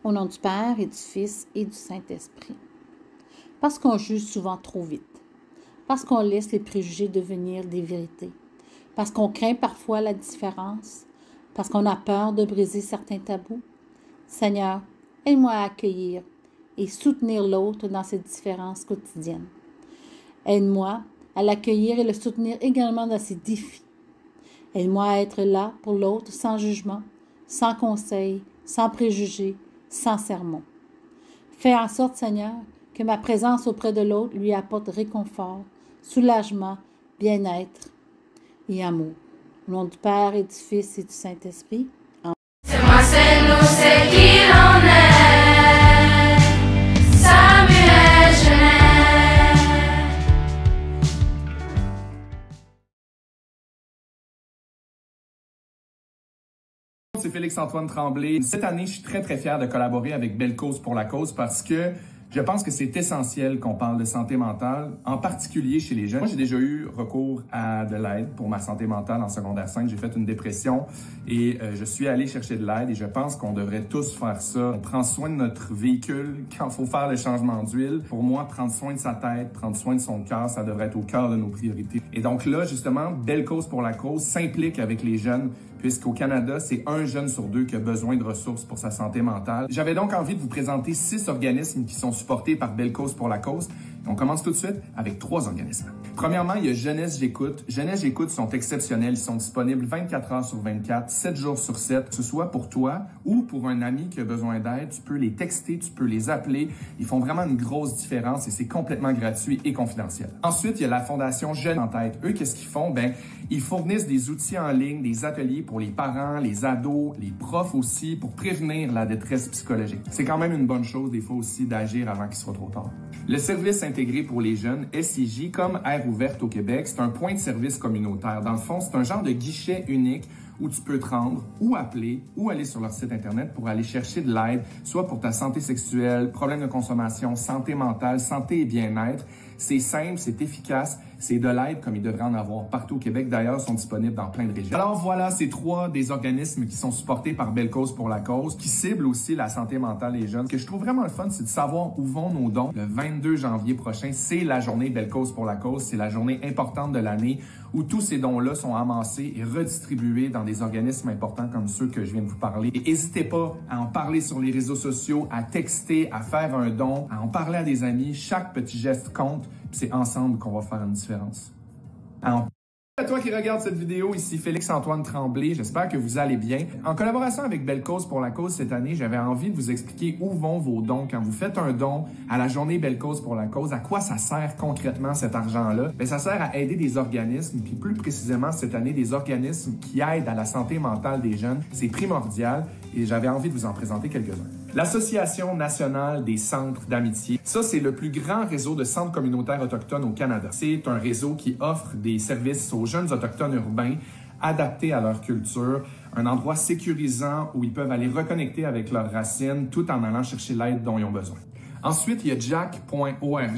Au nom du Père et du Fils et du Saint-Esprit. Parce qu'on juge souvent trop vite. Parce qu'on laisse les préjugés devenir des vérités. Parce qu'on craint parfois la différence. Parce qu'on a peur de briser certains tabous. Seigneur, aide-moi à accueillir et soutenir l'autre dans ses différences quotidiennes. Aide-moi à l'accueillir et le soutenir également dans ses défis. Aide-moi à être là pour l'autre sans jugement, sans conseil, sans préjugés, sans sermon. Fais en sorte, Seigneur, que ma présence auprès de l'autre lui apporte réconfort, soulagement, bien-être et amour. Au nom du Père et du Fils et du Saint-Esprit. Amen. C'est moi, c'est nous, c'est qui l'on est. Samuel Genest. C'est Félix-Antoine Tremblay. Cette année, je suis très fier de collaborer avec Belle Cause pour la cause parce que je pense que c'est essentiel qu'on parle de santé mentale, en particulier chez les jeunes. Moi, j'ai déjà eu recours à de l'aide pour ma santé mentale en secondaire 5. J'ai fait une dépression et je suis allé chercher de l'aide et je pense qu'on devrait tous faire ça. On prend soin de notre véhicule quand il faut faire le changement d'huile. Pour moi, prendre soin de sa tête, prendre soin de son cœur, ça devrait être au cœur de nos priorités. Et donc là, justement, Belle Cause pour la cause s'implique avec les jeunes puisqu'au Canada, c'est 1 jeune sur 2 qui a besoin de ressources pour sa santé mentale. J'avais donc envie de vous présenter 6 organismes qui sont supportés par Belle Cause pour la cause. On commence tout de suite avec 3 organismes. Premièrement, il y a Jeunesse J'écoute. Jeunesse J'écoute sont exceptionnels. Ils sont disponibles 24 heures sur 24, 7 jours sur 7. Que ce soit pour toi ou pour un ami qui a besoin d'aide, tu peux les texter, tu peux les appeler. Ils font vraiment une grosse différence et c'est complètement gratuit et confidentiel. Ensuite, il y a la Fondation Jeunes en tête. Eux, qu'est-ce qu'ils font? Ils fournissent des outils en ligne, des ateliers pour les parents, les ados, les profs aussi, pour prévenir la détresse psychologique. C'est quand même une bonne chose, des fois aussi, d'agir avant qu'il soit trop tard. Le service intégré pour les jeunes, SIJ, comme Air ouverte au Québec, c'est un point de service communautaire. Dans le fond, c'est un genre de guichet unique où tu peux te rendre ou appeler ou aller sur leur site Internet pour aller chercher de l'aide, soit pour ta santé sexuelle, problèmes de consommation, santé mentale, santé et bien-être. C'est simple, c'est efficace, c'est de l'aide comme il devrait en avoir partout au Québec. D'ailleurs, sont disponibles dans plein de régions. Alors voilà, c'est 3 des organismes qui sont supportés par Belle Cause pour la cause, qui ciblent aussi la santé mentale des jeunes. Ce que je trouve vraiment le fun, c'est de savoir où vont nos dons. Le 22 janvier prochain, c'est la journée Belle Cause pour la cause. C'est la journée importante de l'année où tous ces dons-là sont amassés et redistribués dans des organismes importants comme ceux que je viens de vous parler. Et n'hésitez pas à en parler sur les réseaux sociaux, à texter, à faire un don, à en parler à des amis. Chaque petit geste compte. C'est ensemble qu'on va faire une différence. À toi qui regarde cette vidéo, ici Félix-Antoine Tremblay, j'espère que vous allez bien. En collaboration avec Belle Cause pour la cause cette année, j'avais envie de vous expliquer où vont vos dons. Quand vous faites un don à la journée Belle Cause pour la cause, à quoi ça sert concrètement cet argent-là? Ça sert à aider des organismes, puis plus précisément cette année, des organismes qui aident à la santé mentale des jeunes. C'est primordial et j'avais envie de vous en présenter quelques-uns. L'Association nationale des centres d'amitié. Ça, c'est le plus grand réseau de centres communautaires autochtones au Canada. C'est un réseau qui offre des services aux jeunes autochtones urbains adaptés à leur culture, un endroit sécurisant où ils peuvent aller reconnecter avec leurs racines tout en allant chercher l'aide dont ils ont besoin. Ensuite, il y a jack.org.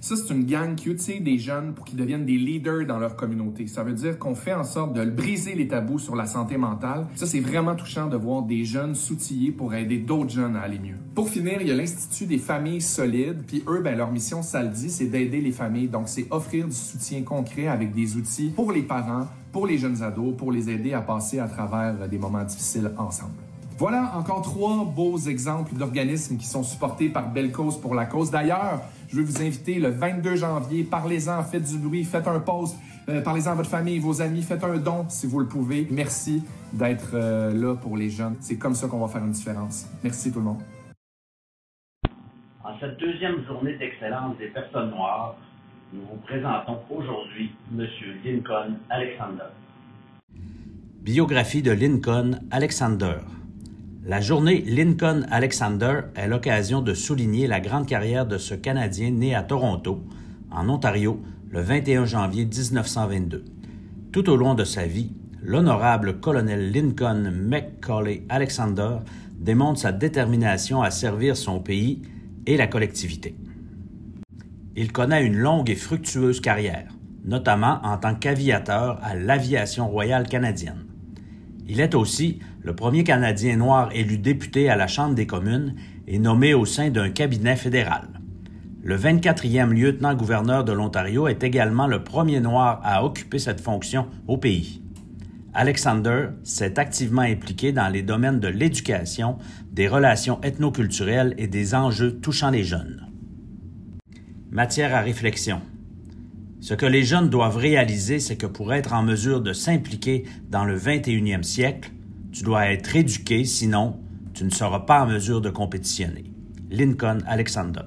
Ça, c'est une gang qui utilise des jeunes pour qu'ils deviennent des leaders dans leur communauté. Ça veut dire qu'on fait en sorte de briser les tabous sur la santé mentale. Ça, c'est vraiment touchant de voir des jeunes s'outiller pour aider d'autres jeunes à aller mieux. Pour finir, il y a l'Institut des familles solides. Puis eux, leur mission, ça le dit, c'est d'aider les familles. Donc, c'est offrir du soutien concret avec des outils pour les parents, pour les jeunes ados, pour les aider à passer à travers des moments difficiles ensemble. Voilà encore 3 beaux exemples d'organismes qui sont supportés par Belle Cause pour la cause. D'ailleurs, je veux vous inviter le 22 janvier, parlez-en, faites du bruit, faites un post, parlez-en à votre famille, vos amis, faites un don si vous le pouvez. Merci d'être là pour les jeunes. C'est comme ça qu'on va faire une différence. Merci tout le monde. En cette deuxième journée d'excellence des personnes noires, nous vous présentons aujourd'hui M. Lincoln Alexander. Biographie de Lincoln Alexander. La journée Lincoln Alexander est l'occasion de souligner la grande carrière de ce Canadien né à Toronto, en Ontario, le 21 janvier 1922. Tout au long de sa vie, l'honorable colonel Lincoln McCauley Alexander démontre sa détermination à servir son pays et la collectivité. Il connaît une longue et fructueuse carrière, notamment en tant qu'aviateur à l'Aviation royale canadienne. Il est aussi le premier Canadien noir élu député à la Chambre des communes et nommé au sein d'un cabinet fédéral. Le 24e lieutenant-gouverneur de l'Ontario est également le premier noir à occuper cette fonction au pays. Alexander s'est activement impliqué dans les domaines de l'éducation, des relations ethnoculturelles et des enjeux touchant les jeunes. Matière à réflexion. Ce que les jeunes doivent réaliser, c'est que pour être en mesure de s'impliquer dans le 21e siècle, tu dois être éduqué, sinon tu ne seras pas en mesure de compétitionner. Lincoln Alexander.